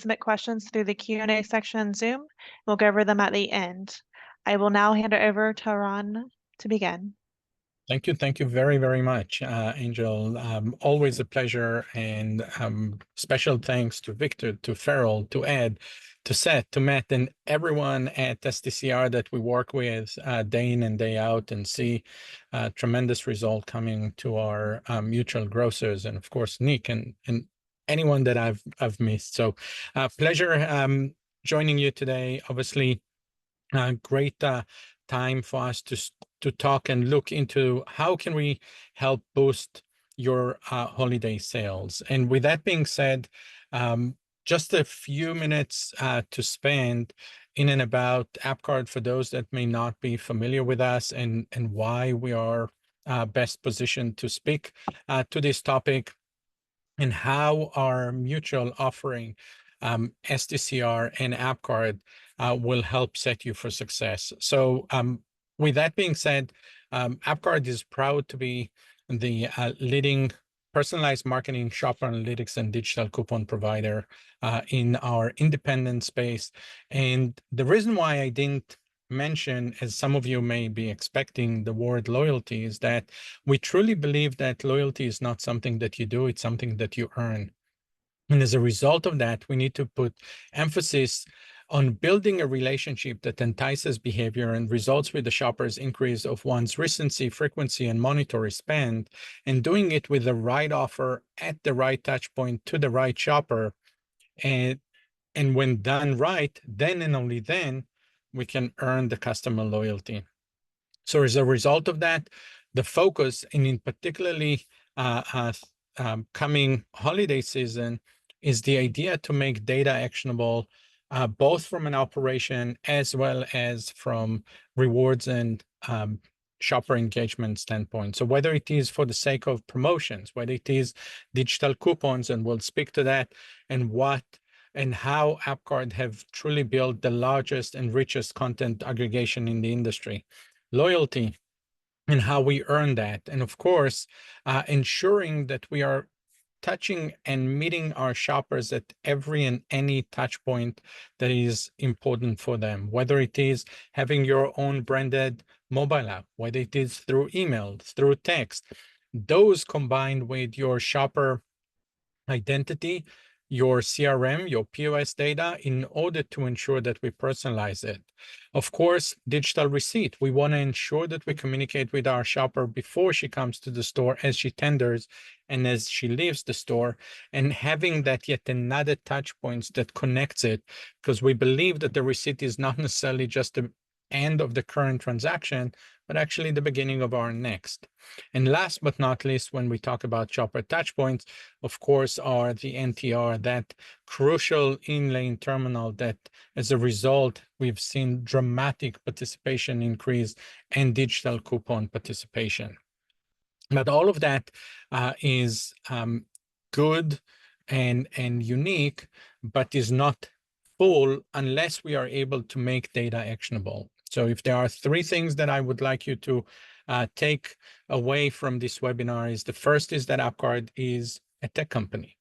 submit questions through the Q&A section in Zoom. We'll go over them at the end. I will now hand it over to Ron to begin. Thank you. Thank you very, very much, Angel. Always a pleasure, and special thanks to Victor, to Farrell, to Ed, to Seth, to Matt, and everyone at STCR that we work with day in and day out and see tremendous result coming to our mutual grocers, and of course, Nick and anyone that I've missed. So pleasure joining you today. Obviously, great time for us to talk and look into how can we help boost your holiday sales. And with that being said, just a few minutes to spend in and about AppCard for those that may not be familiar with us, and why we are best positioned to speak to this topic, and how our mutual offering, STCR and AppCard, will help set you for success. So with that being said, AppCard is proud to be the leading personalized marketing, shopper analytics, and digital coupon provider in our independent space. And the reason why I didn't mention, as some of you may be expecting, the word loyalty is that we truly believe that loyalty is not something that you do, it's something that you earn. And as a result of that, we need to put emphasis on building a relationship that entices behavior and results with the shopper's increase of one's recency, frequency, and monetary spend, and doing it with the right offer at the right touch point to the right shopper. And when done right, then and only then, we can earn the customer loyalty. So as a result of that, the focus, and in particularly coming holiday season, is the idea to make data actionable, both from an operation as well as from rewards and shopper engagement standpoint. So whether it is for the sake of promotions, whether it is digital coupons, and we'll speak to that, and how AppCard have truly built the largest and richest content aggregation in the industry, loyalty, and how we earn that, and of course, ensuring that we are touching and meeting our shoppers at every and any touch point that is important for them, whether it is having your own branded mobile app, whether it is through email, through text, those combined with your shopper identity, your CRM, your POS data, in order to ensure that we personalize it. Of course, digital receipt. We want to ensure that we communicate with our shopper before she comes to the store, as she tenders, and as she leaves the store, and having that yet another touch points that connects it, because we believe that the receipt is not necessarily just the end of the current transaction, but actually the beginning of our next. And last but not least, when we talk about shopper touchpoints, of course, are the NTR, that crucial in-lane terminal that, as a result, we've seen dramatic participation increase and digital coupon participation. But all of that is good and unique, but is not full unless we are able to make data actionable. So if there are three things that I would like you to take away from this webinar, is the first is that AppCard is a tech company,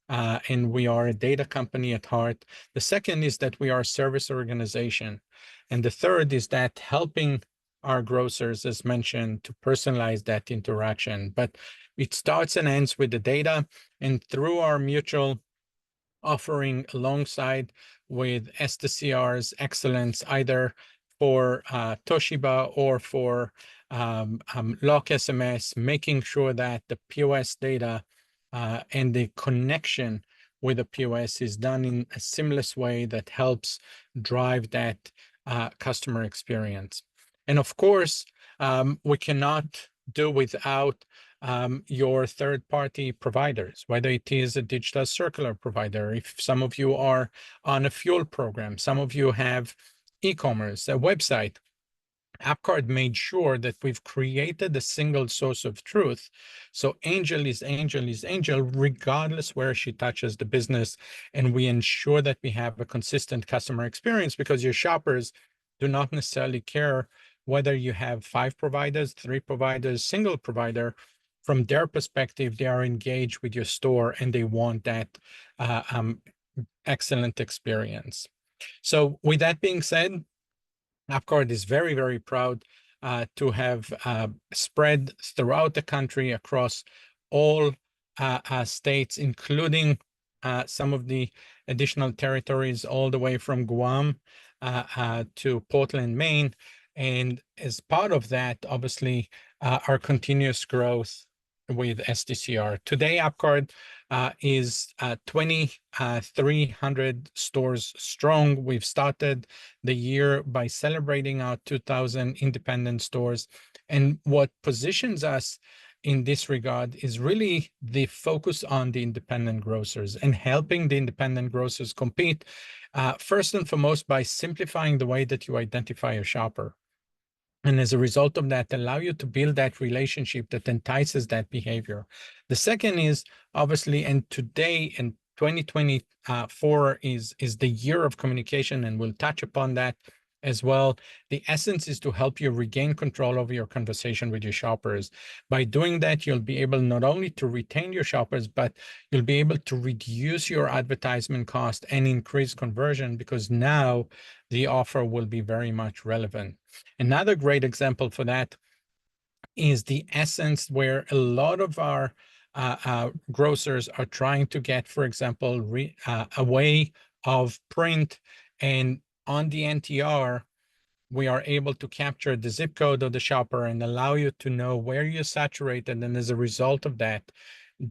and we are a data company at heart. The second is that we are a service organization. And the third is that helping our grocers, as mentioned, to personalize that interaction. But it starts and ends with the data, and through our mutual offering alongside with STCR's excellence, either for Toshiba or for Lock SMS, making sure that the POS data and the connection with the POS is done in a seamless way that helps drive that customer experience. And of course, we cannot do without your third-party providers, whether it is a digital circular provider, if some of you are on a fuel program, some of you have e-commerce, a website. AppCard made sure that we've created a single source of truth. So Angel is Angel, regardless where she touches the business. And we ensure that we have a consistent customer experience, because your shoppers do not necessarily care whether you have 5 providers, 3 providers, single provider. From their perspective, they are engaged with your store, and they want that excellent experience. So with that being said, AppCard is very, very proud to have spread throughout the country across all states, including some of the additional territories all the way from Guam to Portland, Maine. And as part of that, obviously, our continuous growth with STCR. Today, AppCard is 2,300 stores strong. We've started the year by celebrating our 2,000 independent stores. And what positions us in this regard is really the focus on the independent grocers and helping the independent grocers compete, first and foremost, by simplifying the way that you identify a shopper. And as a result of that, allow you to build that relationship that entices that behavior. The second is obviously, and today in 2024 is the year of communication, and we'll touch upon that as well. The essence is to help you regain control over your conversation with your shoppers. By doing that, you'll be able not only to retain your shoppers, but you'll be able to reduce your advertisement cost and increase conversion, because now the offer will be very much relevant. Another great example for that is the essence where a lot of our grocers are trying to get, for example, a way of print, and on the NTR, we are able to capture the zip code of the shopper and allow you to know where you're saturated, and as a result of that,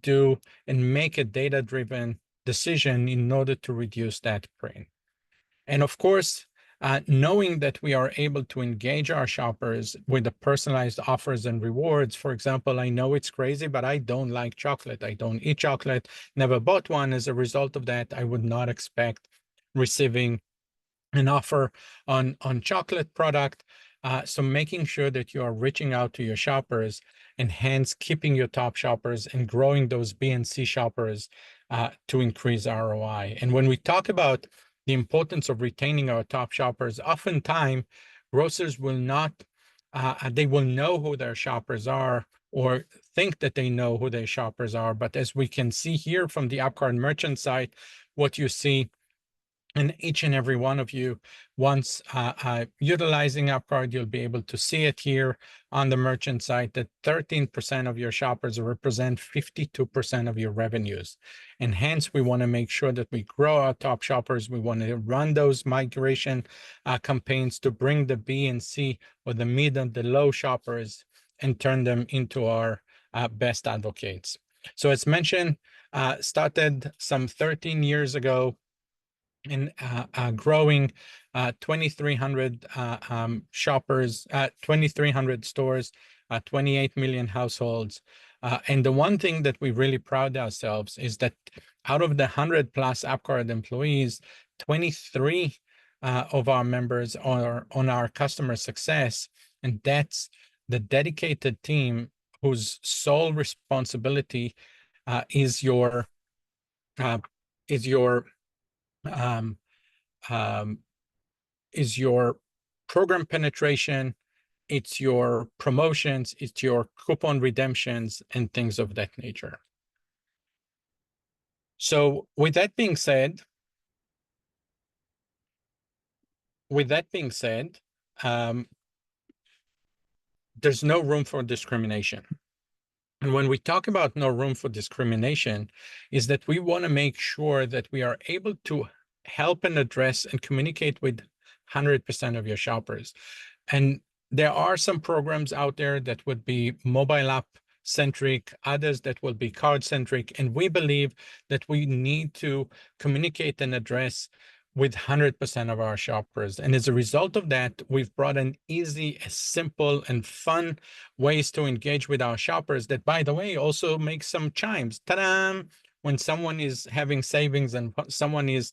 do and make a data-driven decision in order to reduce that print. And of course, knowing that we are able to engage our shoppers with the personalized offers and rewards. For example, I know it's crazy, but I don't like chocolate. I don't eat chocolate, never bought one. As a result of that, I would not expect receiving an offer on chocolate product. So making sure that you are reaching out to your shoppers and hence keeping your top shoppers and growing those B and C shoppers to increase ROI. And when we talk about the importance of retaining our top shoppers, oftentimes grocers will not, they will know who their shoppers are or think that they know who their shoppers are. But as we can see here from the AppCard merchant site, what you see, and each and every one of you, once utilizing AppCard, you'll be able to see it here on the merchant site that 13% of your shoppers represent 52% of your revenues. And hence, we want to make sure that we grow our top shoppers. We want to run those migration campaigns to bring the B and C, or the mid and the low shoppers, and turn them into our best advocates. So as mentioned, started some 13 years ago, in growing 2,300 shoppers, 2,300 stores, 28 million households. And the one thing that we really proud ourselves is that out of the 100+ AppCard employees, 23 of our members are on our customer success. And that's the dedicated team whose sole responsibility is your program penetration, it's your promotions, it's your coupon redemptions, and things of that nature. So with that being said, there's no room for discrimination. And when we talk about no room for discrimination, is that we want to make sure that we are able to help and address and communicate with 100% of your shoppers. And there are some programs out there that would be mobile app centric, others that will be card centric. And we believe that we need to communicate and address with 100% of our shoppers. And as a result of that, we've brought an easy, simple, and fun ways to engage with our shoppers that, by the way, also make some chimes. Ta-da! When someone is having savings and someone is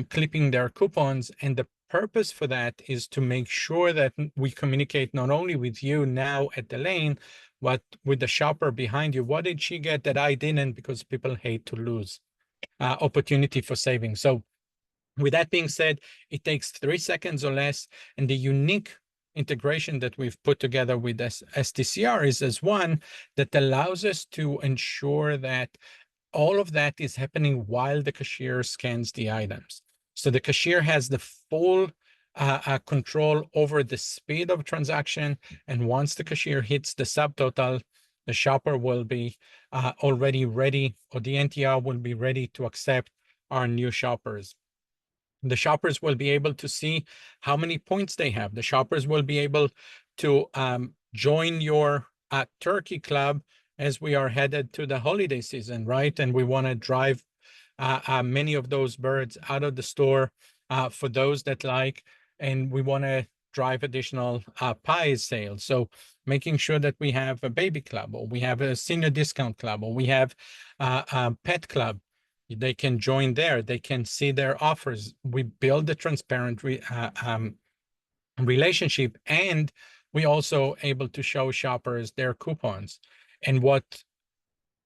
clipping their coupons. And the purpose for that is to make sure that we communicate not only with you now at the lane, but with the shopper behind you. What did she get that I didn't? Because people hate to lose opportunity for saving. So with that being said, it takes 3 seconds or less. And the unique integration that we've put together with STCR is as one that allows us to ensure that all of that is happening while the cashier scans the items. So the cashier has the full control over the speed of transaction. And once the cashier hits the subtotal, the shopper will be already ready, or the NTR will be ready to accept our new shoppers. The shoppers will be able to see how many points they have. The shoppers will be able to join your turkey club as we are headed to the holiday season, right? And we want to drive many of those birds out of the store for those that like, and we want to drive additional pies sales. So making sure that we have a baby club, or we have a senior discount club, or we have a pet club. They can join there. They can see their offers. We build a transparent relationship, and we also able to show shoppers their coupons. And what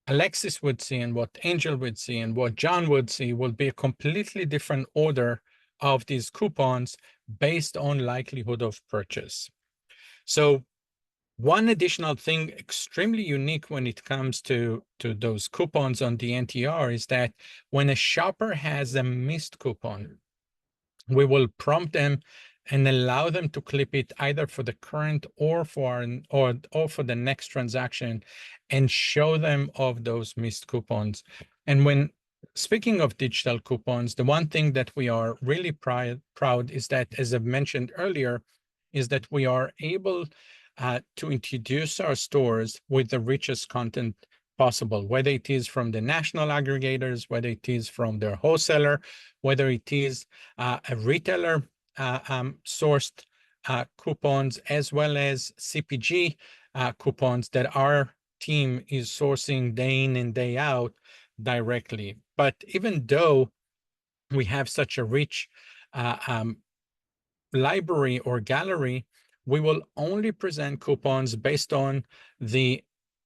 Alexis would see, and what Angel would see, and what John would see will be a completely different order of these coupons based on likelihood of purchase. So one additional thing extremely unique when it comes to those coupons on the NTR is that when a shopper has a missed coupon, we will prompt them and allow them to clip it either for the current or for the next transaction, and show them of those missed coupons. And when speaking of digital coupons, the one thing that we are really proud is that, as I've mentioned earlier, is that we are able to introduce our stores with the richest content possible, whether it is from the national aggregators, whether it is from their wholesaler, whether it is a retailer sourced coupons, as well as CPG coupons that our team is sourcing day in and day out directly. But even though we have such a rich library or gallery, we will only present coupons based on the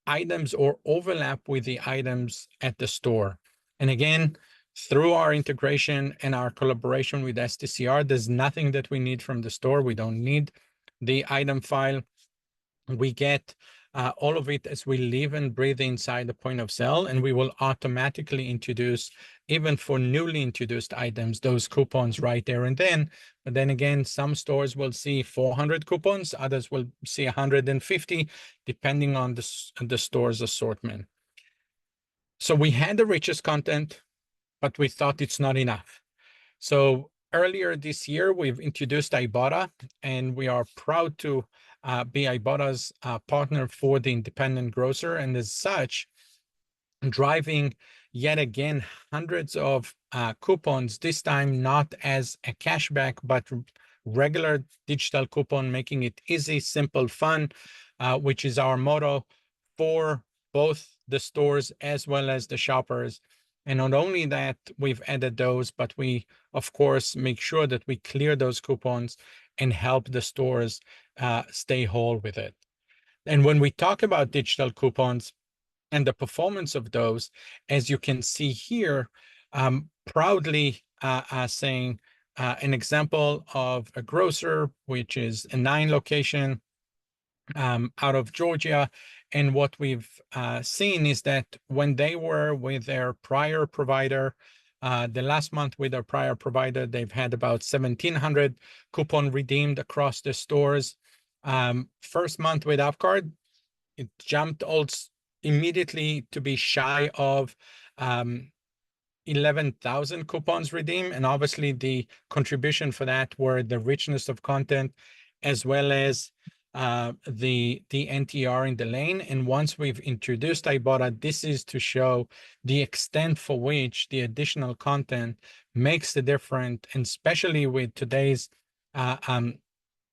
items or overlap with the items at the store. And again, through our integration and our collaboration with STCR, there's nothing that we need from the store. We don't need the item file. We get all of it as we live and breathe inside the point of sale, and we will automatically introduce, even for newly introduced items, those coupons right there and then. But then again, some stores will see 400 coupons, others will see 150, depending on the store's assortment. So we had the richest content, but we thought it's not enough. So earlier this year, we've introduced Ibotta, and we are proud to be Ibotta's partner for the independent grocer, and as such, driving yet again hundreds of coupons, this time not as a cashback, but regular digital coupon, making it easy, simple, fun, which is our motto for both the stores as well as the shoppers. And not only that, we've added those, but we, of course, make sure that we clear those coupons and help the stores stay whole with it. And when we talk about digital coupons and the performance of those, as you can see here, proudly saying an example of a grocer, which is a 9 location out of Georgia. And what we've seen is that when they were with their prior provider, the last month with their prior provider, they've had about 1,700 coupon redeemed across the stores. First month with AppCard, it jumped also immediately to be shy of 11,000 coupons redeemed. And obviously the contribution for that were the richness of content, as well as the NTR in the lane. And once we've introduced Ibotta, this is to show the extent for which the additional content makes the difference, and especially with today's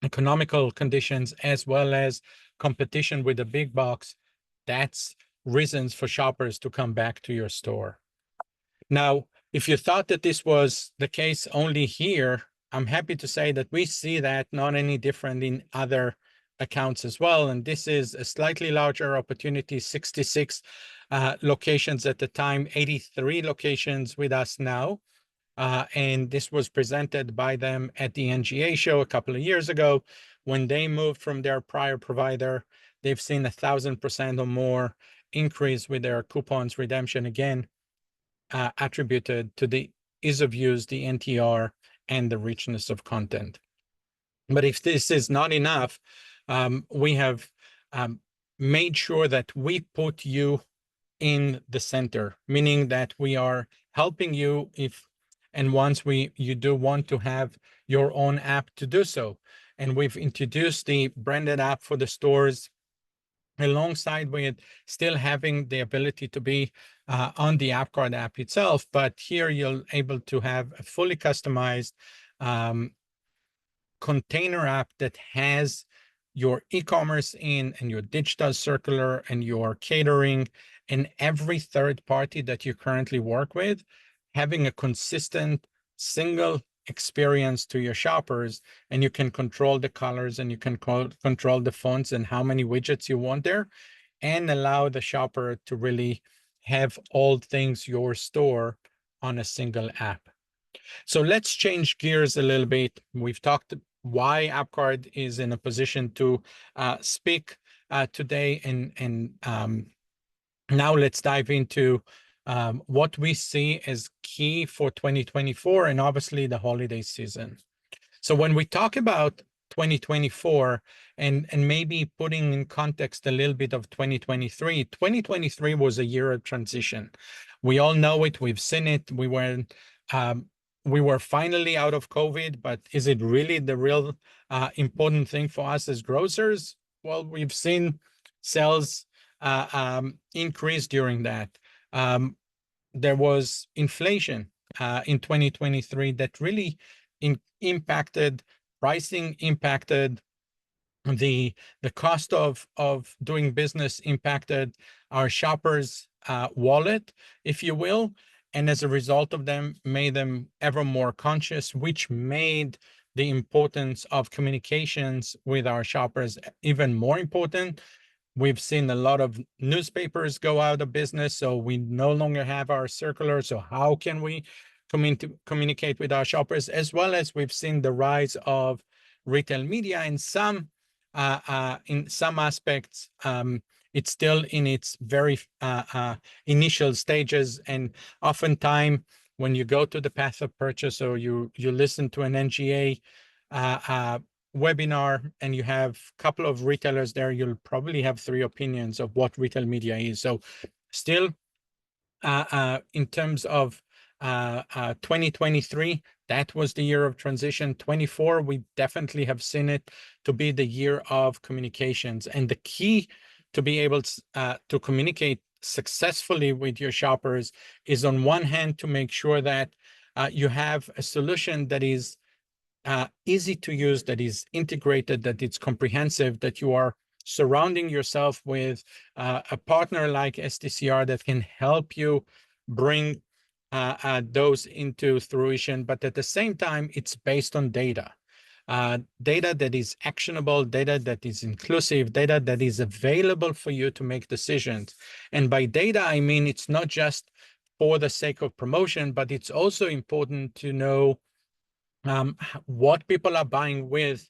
economical conditions, as well as competition with the big box, that's reasons for shoppers to come back to your store. Now, if you thought that this was the case only here, I'm happy to say that we see that not any different in other accounts as well. And this is a slightly larger opportunity, 66 locations at the time, 83 locations with us now. And this was presented by them at the NGA show a couple of years ago. When they moved from their prior provider, they've seen 1,000% or more increase with their coupons redemption. Again, attributed to the ease of use, the NTR, and the richness of content. But if this is not enough, we have made sure that we put you in the center, meaning that we are helping you and once you do want to have your own app to do so. And we've introduced the branded app for the stores alongside with still having the ability to be on the AppCard app itself. But here you're able to have a fully customized container app that has your e-commerce in and your digital circular and your catering and every third party that you currently work with, having a consistent single experience to your shoppers, and you can control the colors and you can control the fonts and how many widgets you want there, and allow the shopper to really have all things your store on a single app. So let's change gears a little bit. We've talked why AppCard is in a position to speak today, and now let's dive into what we see as key for 2024 and obviously the holiday season. So when we talk about 2024 and maybe putting in context a little bit of 2023 was a year of transition. We all know it, we've seen it. We were finally out of COVID, but is it really the real important thing for us as grocers? Well, we've seen sales increase during that. There was inflation in 2023 that really impacted pricing, impacted the cost of doing business, impacted our shoppers' wallet, if you will. And as a result of them, made them ever more conscious, which made the importance of communications with our shoppers even more important. We've seen a lot of newspapers go out of business, so we no longer have our circular. So how can we communicate with our shoppers? As well as we've seen the rise of retail media in some aspects. It's still in its very initial stages, and oftentimes when you go to the path of purchase or you listen to an NGA webinar and you have a couple of retailers there, you'll probably have 3 opinions of what retail media is. So still in terms of 2023, that was the year of transition. 24, we definitely have seen it to be the year of communications. And the key to be able to communicate successfully with your shoppers is, on one hand, to make sure that you have a solution that is easy to use, that is integrated, that it's comprehensive, that you are surrounding yourself with a partner like STCR that can help you bring those into fruition. But at the same time, it's based on data. Data that is actionable, data that is inclusive, data that is available for you to make decisions. And by data, I mean it's not just for the sake of promotion, but it's also important to know what people are buying with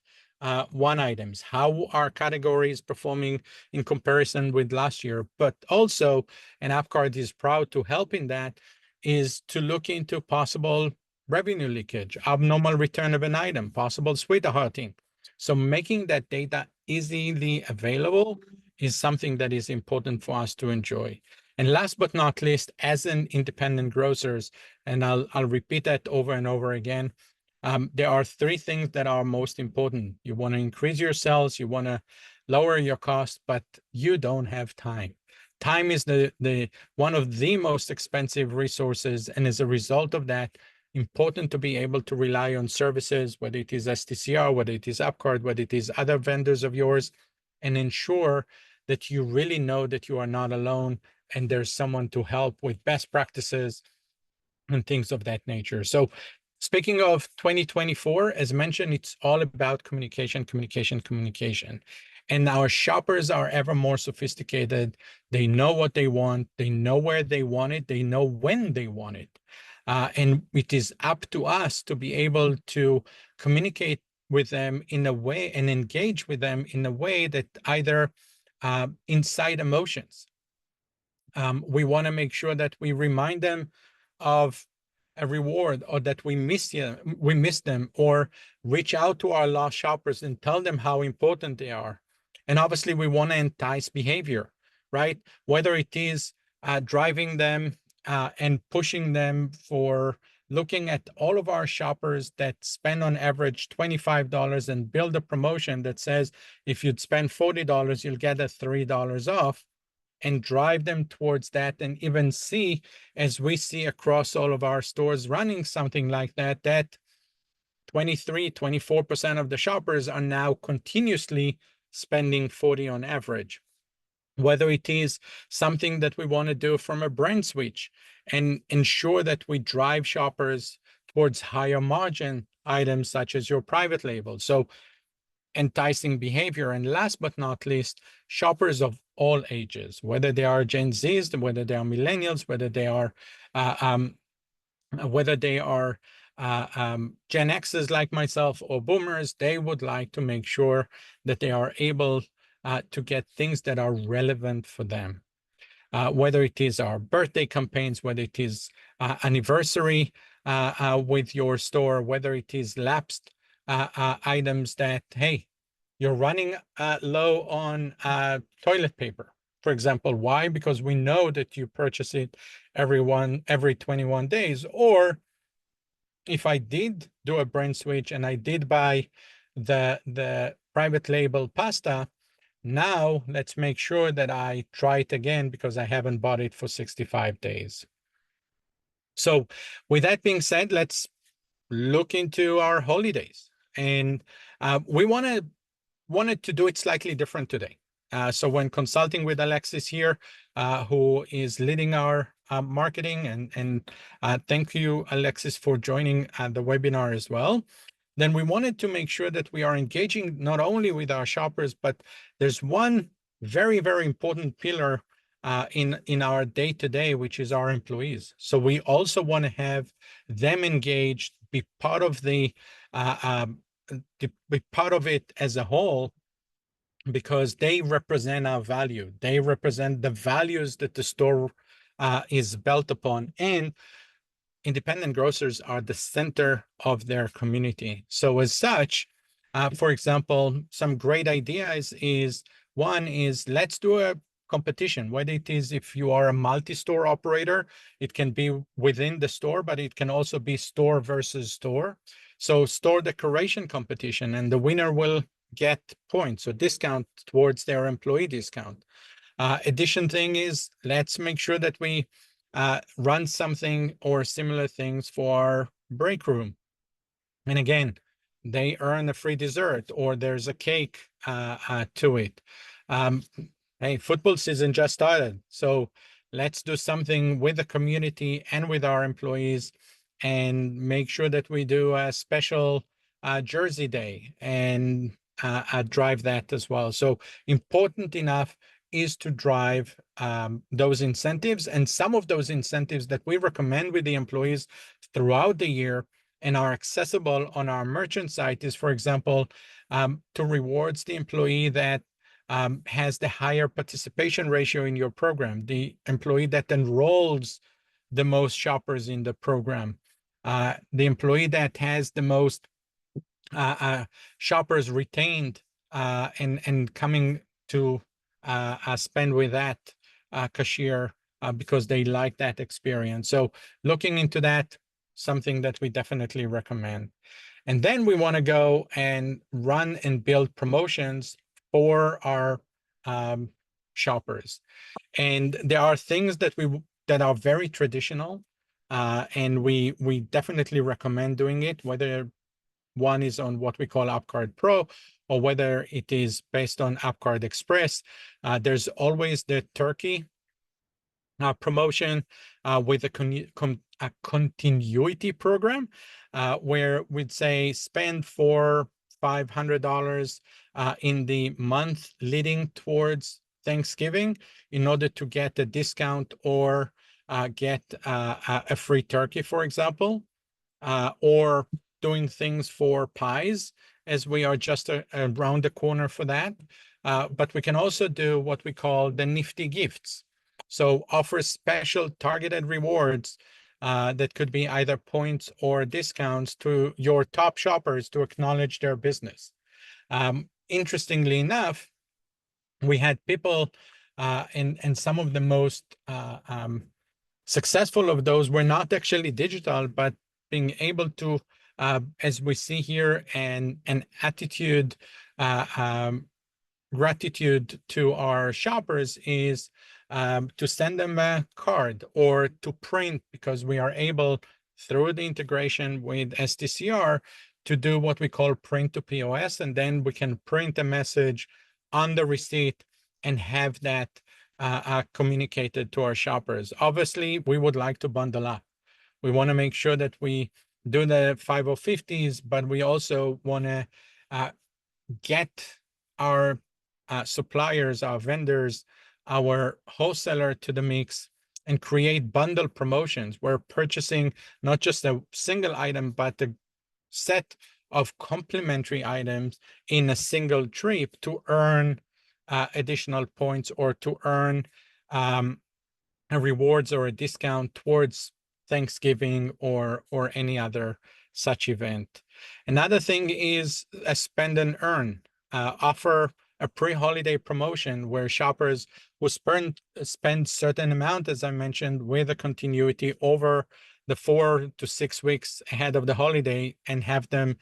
one items, how are categories performing in comparison with last year. But also, and AppCard is proud to help in that, is to look into possible revenue leakage, abnormal return of an item, possible sweethearting. So making that data easily available is something that is important for us to enjoy. And last but not least, as an independent grocers, and I'll repeat that over and over again, there are 3 things that are most important. You want to increase your sales, you want to lower your cost, but you don't have time. Time is the one of the most expensive resources, and as a result of that, important to be able to rely on services, whether it is STCR, whether it is AppCard, whether it is other vendors of yours, and ensure that you really know that you are not alone and there's someone to help with best practices and things of that nature. So speaking of 2024, as mentioned, it's all about communication, communication, communication. And our shoppers are ever more sophisticated. They know what they want. They know where they want it. They know when they want it. And it is up to us to be able to communicate with them in a way and engage with them in a way that either incite emotions. We want to make sure that we remind them of a reward, or that we miss them, or reach out to our lost shoppers and tell them how important they are. And obviously we want to entice behavior, right? Whether it is driving them and pushing them for looking at all of our shoppers that spend on average $25 and build a promotion that says, if you'd spend $40, you'll get a $3 off, and drive them towards that. And even see, as we see across all of our stores running something like that, that 24% of the shoppers are now continuously spending 40 on average. Whether it is something that we want to do from a brand switch and ensure that we drive shoppers towards higher margin items such as your private label. So enticing behavior. And last but not least, shoppers of all ages, whether they are Gen Zs, whether they are millennials, whether they are Gen Xs like myself, or boomers, they would like to make sure that they are able to get things that are relevant for them. Whether it is our birthday campaigns, whether it is anniversary with your store, whether it is lapsed items that, hey, you're running low on toilet paper, for example. Why? Because we know that you purchase it every 21 days. Or if I did do a brand switch and I did buy the private label pasta, now let's make sure that I try it again because I haven't bought it for 65 days. So with that being said, let's look into our holidays. And we wanted to do it slightly different today. So when consulting with Alexis here, who is leading our marketing, and thank you, Alexis, for joining the webinar as well. Then we wanted to make sure that we are engaging not only with our shoppers, but there's one very, very important pillar in our day-to-day, which is our employees. So we also want to have them engaged, be part of be part of it as a whole, because they represent our value. They represent the values that the store is built upon, and independent grocers are the center of their community. So as such, for example, some great ideas is, one is, let's do a competition, whether it is if you are a multi-store operator, it can be within the store, but it can also be store versus store. So store decoration competition, and the winner will get points or discount towards their employee discount. Addition thing is, let's make sure that we run something or similar things for our break room. And again, they earn a free dessert, or there's a cake to it. Hey, football season just started. So let's do something with the community and with our employees, and make sure that we do a special jersey day and drive that as well. So important enough is to drive those incentives. And some of those incentives that we recommend with the employees throughout the year and are accessible on our merchant site is, for example, to rewards the employee that has the higher participation ratio in your program, the employee that enrolls the most shoppers in the program, the employee that has the most shoppers retained and coming to spend with that cashier because they like that experience. So looking into that, something that we definitely recommend. And then we want to go and run and build promotions for our shoppers. And there are things that are very traditional, and we definitely recommend doing it, whether one is on what we call AppCard Pro, or whether it is based on AppCard Express. There's always the turkey promotion with a continuity program, where we'd say spend for $500 in the month leading towards Thanksgiving in order to get a discount or get a free turkey, for example, or doing things for pies, as we are just around the corner for that. But we can also do what we call the nifty gifts. So offer special targeted rewards that could be either points or discounts to your top shoppers to acknowledge their business. Interestingly enough, we had people, and some of the most successful of those were not actually digital, but being able to, as we see here, an attitude, gratitude to our shoppers is to send them a card or to print, because we are able, through the integration with STCR, to do what we call print to POS, and then we can print a message on the receipt and have that communicated to our shoppers. Obviously, we would like to bundle up. We want to make sure that we do the 50/50s, but we also want to get our suppliers, our vendors, our wholesaler to the mix and create bundle promotions. We're purchasing not just a single item, but a set of complementary items in a single trip to earn additional points or to earn a rewards or a discount towards Thanksgiving or any other such event. Another thing is a spend and earn. Offer a pre-holiday promotion where shoppers will spend certain amount, as I mentioned, with a continuity over the 4 to 6 weeks ahead of the holiday, and have them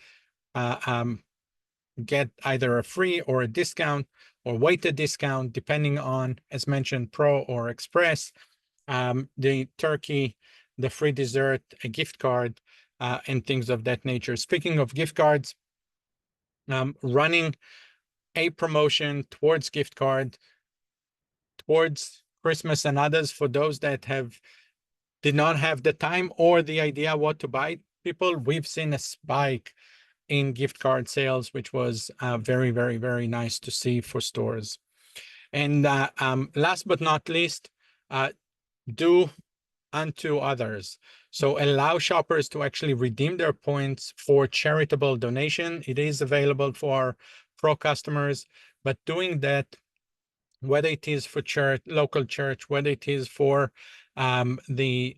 get either a free or a discount or weighted discount, depending on, as mentioned, Pro or Express, the turkey, the free dessert, a gift card, and things of that nature. Speaking of gift cards, running a promotion towards gift card, towards Christmas and others, for those that did not have the time or the idea what to buy people, we've seen a spike in gift card sales, which was very, very, very nice to see for stores. And last but not least, do unto others. So allow shoppers to actually redeem their points for charitable donation. It is available for Pro customers, but doing that, whether it is for church, local church, whether it is for the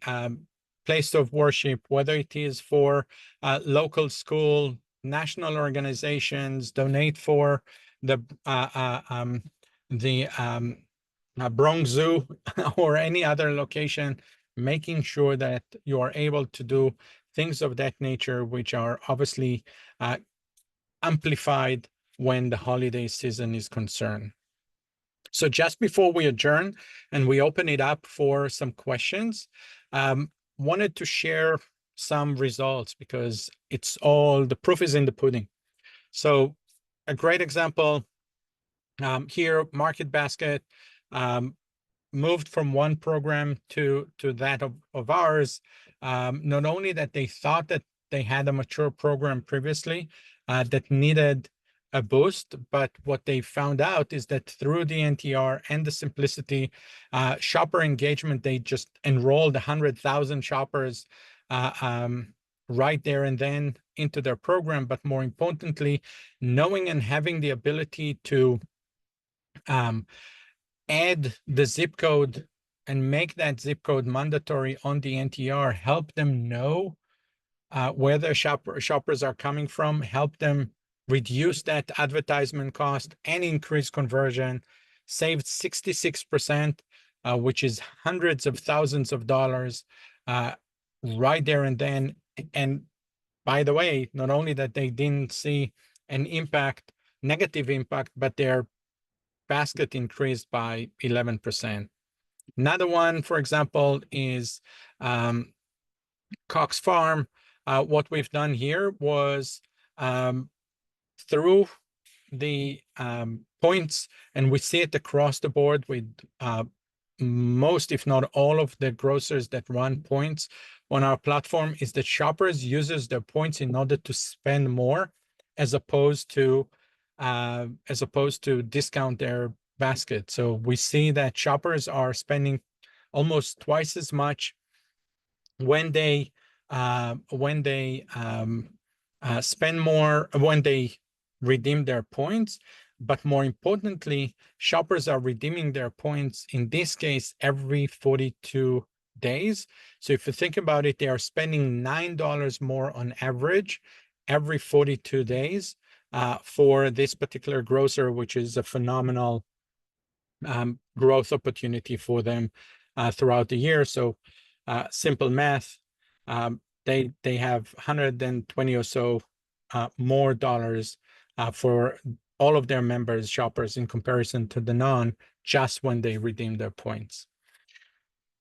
place of worship, whether it is for local school, national organizations, donate for the Bronx Zoo or any other location, making sure that you are able to do things of that nature, which are obviously amplified when the holiday season is concerned. So just before we adjourn and we open it up for some questions, wanted to share some results, because it's all, the proof is in the pudding. So a great example here, Market Basket moved from one program to that of ours. Not only that they thought that they had a mature program previously that needed a boost, but what they found out is that through the NTR and the simplicity, shopper engagement, they just enrolled 100,000 shoppers right there and then into their program. But more importantly, knowing and having the ability to add the zip code and make that zip code mandatory on the NTR, help them know where their shoppers are coming from, help them reduce that advertisement cost and increase conversion, saved 66%, which is hundreds of thousands of dollars right there and then. And by the way, not only that they didn't see an impact, negative impact, but their basket increased by 11%. Another one, for example, is Cox Farm. What we've done here was through the points, and we see it across the board with most, if not all, of the grocers that run points on our platform, is that shoppers uses their points in order to spend more, as opposed to discount their basket. So we see that shoppers are spending almost twice as much when they spend more, when they redeem their points. But more importantly, shoppers are redeeming their points, in this case, every 42 days. So if you think about it, they are spending $9 more on average every 42 days for this particular grocer, which is a phenomenal growth opportunity for them throughout the year. So simple math, they have 120 or so more dollars for all of their members, shoppers, in comparison to the non, just when they redeem their points.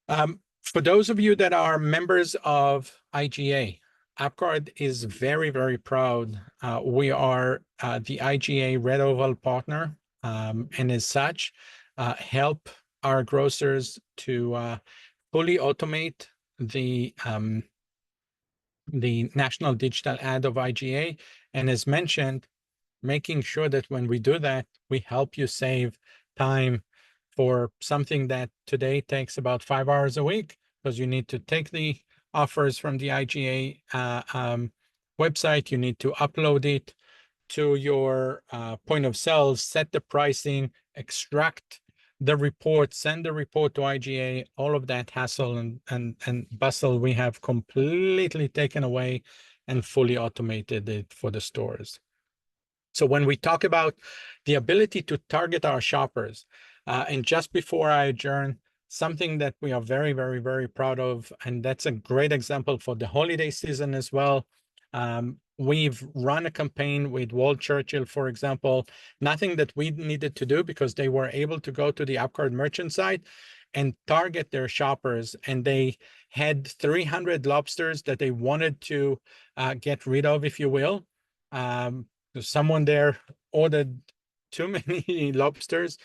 For those of you that are members of IGA, AppCard is very, very proud. We are the IGA Red Oval partner, and as such, help our grocers to fully automate the national digital ad of IGA. And as mentioned, making sure that when we do that, we help you save time for something that today takes about 5 hours a week, because you need to take the offers from the IGA website, you need to upload it to your point of sale, set the pricing, extract the report, send the report to IGA. All of that hassle and bustle we have completely taken away and fully automated it for the stores. So when we talk about the ability to target our shoppers, and just before I adjourn, something that we are very, very, very proud of, and that's a great example for the holiday season as well. We've run a campaign with Walt Churchill, for example, nothing that we needed to do because they were able to go to the AppCard merchant site and target their shoppers. And they had 300 lobsters that they wanted to get rid of, if you will. Someone there ordered too many lobsters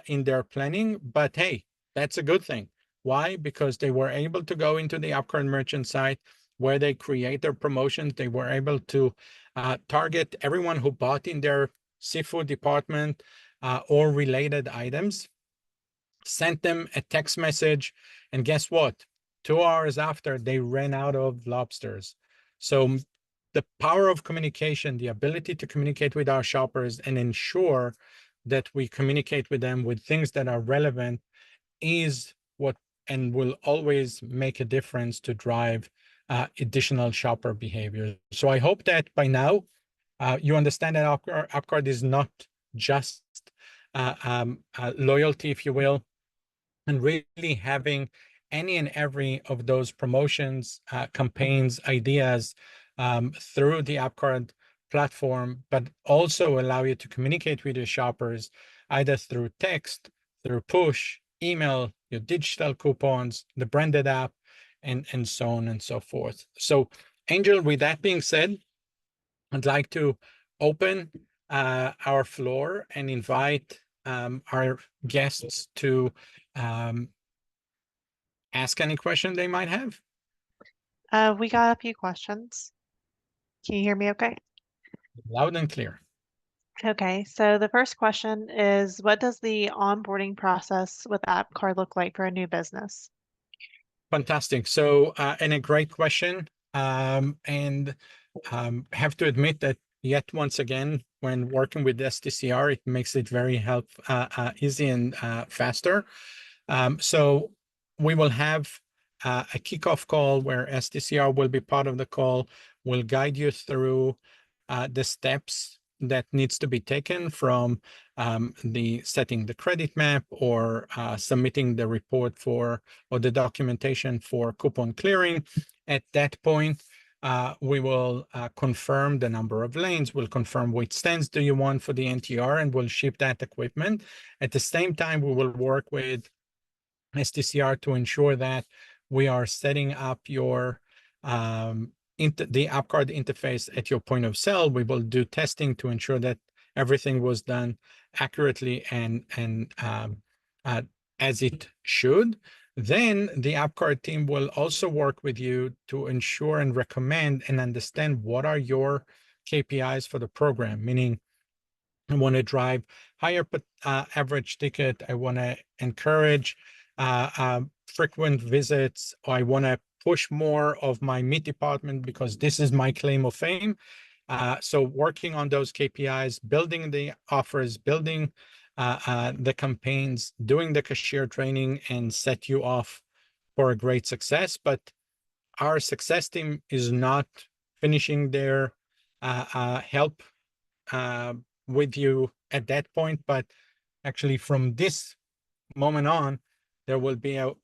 in their planning, but hey, that's a good thing. Why? Because they were able to go into the AppCard merchant site where they create their promotions. They were able to target everyone who bought in their seafood department or related items, sent them a text message, and guess what? 2 hours after, they ran out of lobsters. So the power of communication, the ability to communicate with our shoppers and ensure that we communicate with them with things that are relevant is what and will always make a difference to drive additional shopper behavior. So I hope that by now you understand that AppCard is not just loyalty, if you will, and really having any and every of those promotions, campaigns, ideas through the AppCard platform, but also allow you to communicate with your shoppers either through text, through push, email, your digital coupons, the branded app, and so on and so forth. So, Angel, with that being said, I'd like to open our floor and invite our guests to ask any question they might have. We got a few questions. Can you hear me okay? Loud and clear. Okay, so the first question is, what does the onboarding process with AppCard look like for a new business? Fantastic. So, and a great question. And have to admit that yet once again, when working with STCR, it makes it very easy and faster. So we will have a kickoff call where STCR will be part of the call, will guide you through the steps that needs to be taken from the setting the credit map or submitting the report for or the documentation for coupon clearing. At that point, we will confirm the number of lanes, we'll confirm which stands do you want for the NTR, and we'll ship that equipment. At the same time, we will work with STCR to ensure that we are setting up your the AppCard interface at your point of sale. We will do testing to ensure that everything was done accurately and as it should. Then the AppCard team will also work with you to ensure and recommend and understand what are your KPIs for the program, meaning I want to drive higher average ticket. I want to encourage frequent visits. Or I want to push more of my meat department because this is my claim of fame. So working on those KPIs, building the offers, building the campaigns, doing the cashier training, and set you off for a great success. But our success team is not finishing their help with you at that point, but actually from this moment on, there will be a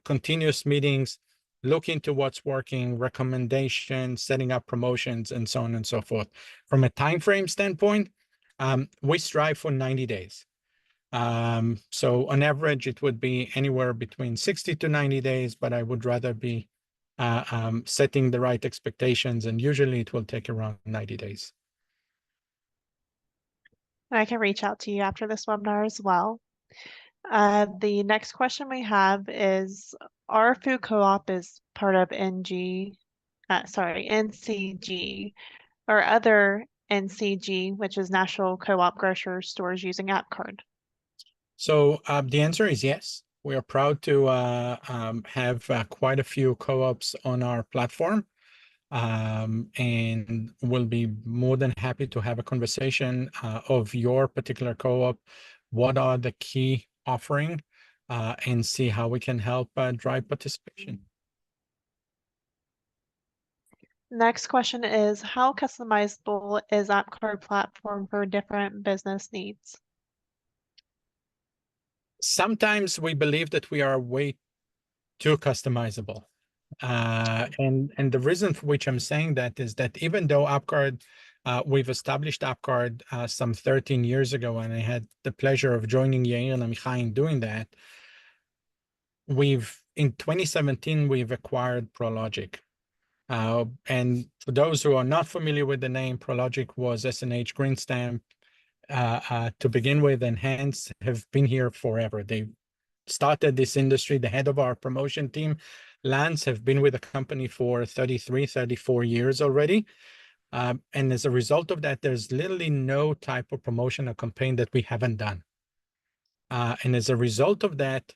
continuous meetings, look into what's working, recommendations, setting up promotions, and so on and so forth. From a time frame standpoint, we strive for 90 days. So on average, it would be anywhere between 60 to 90 days, but I would rather be setting the right expectations, and usually it will take around 90 days. And I can reach out to you after this webinar as well. The next question we have is, our food co-op is part of NCG or other NCG, which is National Co-op Grocery Stores using AppCard. So the answer is yes. We are proud to have quite a few co-ops on our platform, and we'll be more than happy to have a conversation of your particular co-op. What are the key offering, and see how we can help drive participation. Next question is, how customizable is AppCard platform for different business needs? Sometimes we believe that we are way too customizable. And the reason for which I'm saying that is that even though AppCard, we've established AppCard some 13 years ago, and I had the pleasure of joining Yair and Amichai in doing that, in 2017, we've acquired ProLogic. And for those who are not familiar with the name, ProLogic was S&H Greenstamp to begin with, and hence have been here forever. They started this industry. The head of our promotion team, Lance, have been with the company for 33, 34 years already. And as a result of that, there's literally no type of promotional campaign that we haven't done. And as a result of that,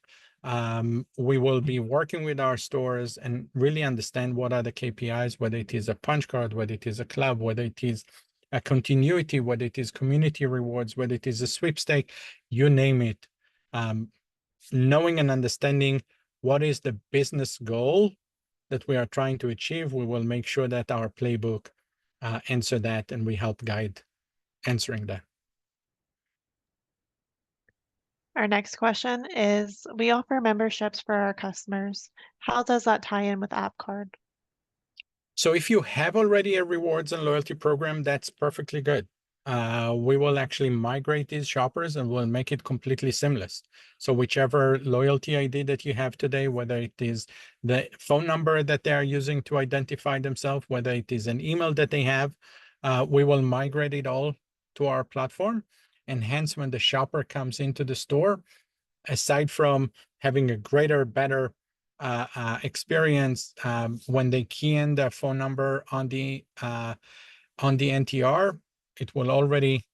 we will be working with our stores and really understand what are the KPIs, whether it is a punch card, whether it is a club, whether it is a continuity, whether it is community rewards, whether it is a sweepstake, you name it. Knowing and understanding what is the business goal that we are trying to achieve, we will make sure that our playbook answer that, and we help guide answering that. Our next question is, we offer memberships for our customers. How does that tie in with AppCard? So if you have already a rewards and loyalty program, that's perfectly good. We will actually migrate these shoppers and we'll make it completely seamless. So whichever loyalty ID that you have today, whether it is the phone number that they are using to identify themselves, whether it is an email that they have, we will migrate it all to our platform. And hence, when the shopper comes into the store, aside from having a greater, better experience, when they key in their phone number on the NTR, it will already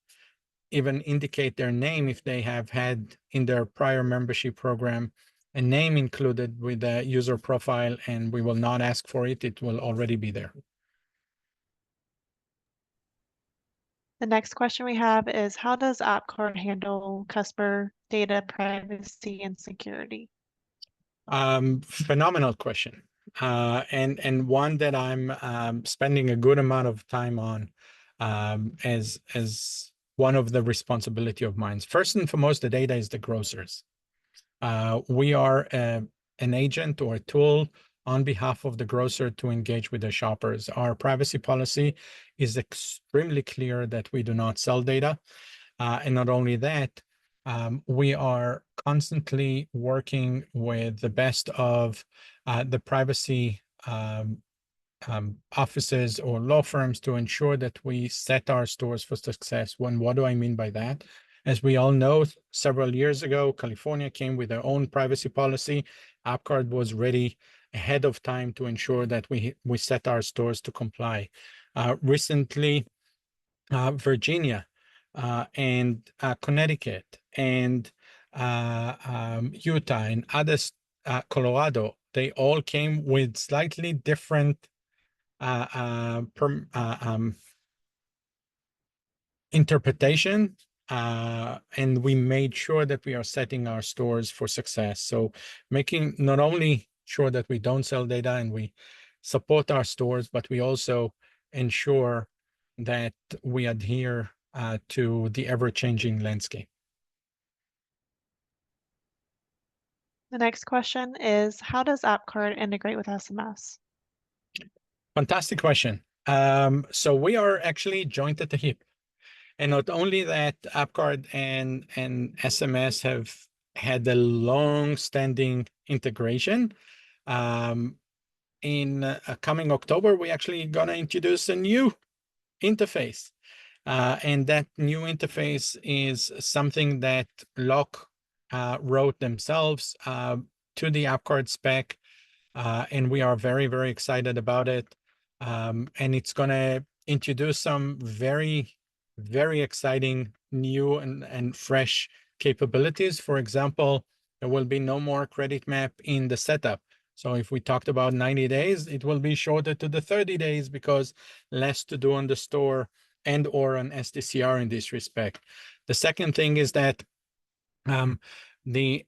even indicate their name if they have had in their prior membership program a name included with the user profile, and we will not ask for it. It will already be there. The next question we have is, how does AppCard handle customer data privacy and security? Phenomenal question. And one that I'm spending a good amount of time on as one of the responsibility of mine. First and foremost, the data is the grocers. We are an agent or a tool on behalf of the grocer to engage with the shoppers. Our privacy policy is extremely clear that we do not sell data. And not only that, we are constantly working with the best of the privacy offices or law firms to ensure that we set our stores for success. What do I mean by that? As we all know, several years ago, California came with their own privacy policy. AppCard was ready ahead of time to ensure that we set our stores to comply. Recently, Virginia and Connecticut and Utah and others, Colorado, they all came with slightly different interpretation, and we made sure that we are setting our stores for success. So making not only sure that we don't sell data and we support our stores, but we also ensure that we adhere to the ever-changing landscape. The next question is, how does AppCard integrate with SMS? Fantastic question. So we are actually joined at the hip. And not only that, AppCard and SMS have had a long-standing integration. In coming October, we're actually going to introduce a new interface. And that new interface is something that Lock wrote themselves to the AppCard spec. And we are very, very excited about it. And it's going to introduce some very, very exciting new and fresh capabilities. For example, there will be no more credit map in the setup. So if we talked about 90 days, it will be shorter to the 30 days because less to do on the store and or on STCR in this respect. The second thing is that the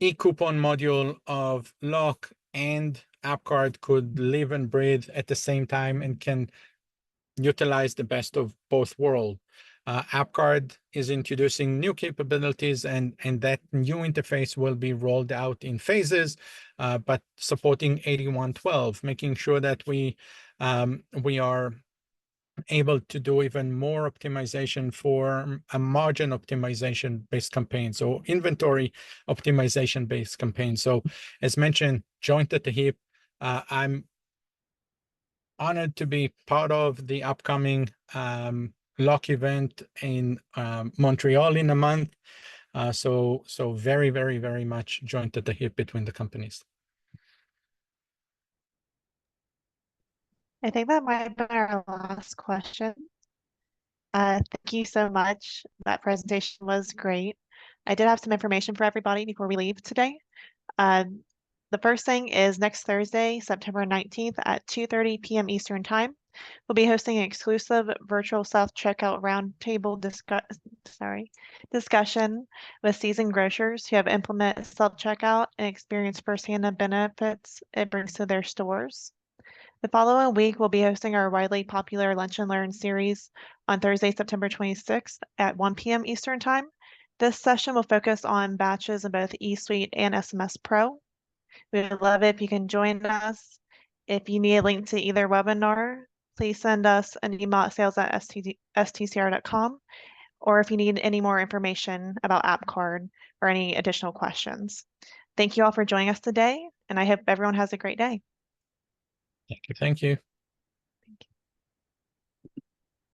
e-coupon module of Lock and AppCard could live and breathe at the same time and can utilize the best of both worlds. AppCard is introducing new capabilities, and that new interface will be rolled out in phases, but supporting 8112, making sure that we are able to do even more optimization for a margin optimization based campaign, so inventory optimization based campaign. So as mentioned, joint at the hip. I'm honored to be part of the upcoming Lock event in Montreal in a month. So very, very, very much joint at the hip between the companies. I think that might have been our last question. Thank you so much. That presentation was great. I did have some information for everybody before we leave today. The first thing is next Thursday, September 19th at 2:30 p.m. Eastern Time. We'll be hosting an exclusive virtual self-checkout roundtable discussion with seasoned grocers who have implemented self-checkout and experienced firsthand the benefits it brings to their stores. The following week, we'll be hosting our widely popular Lunch and Learn series on Thursday, September 26th at 1 p.m. Eastern Time. This session will focus on batches in both eSuite and SMS Pro. We would love it if you can join us. If you need a link to either webinar, please send us an email at sales@stcr.com, or if you need any more information about AppCard or any additional questions. Thank you all for joining us today, and I hope everyone has a great day. Thank you.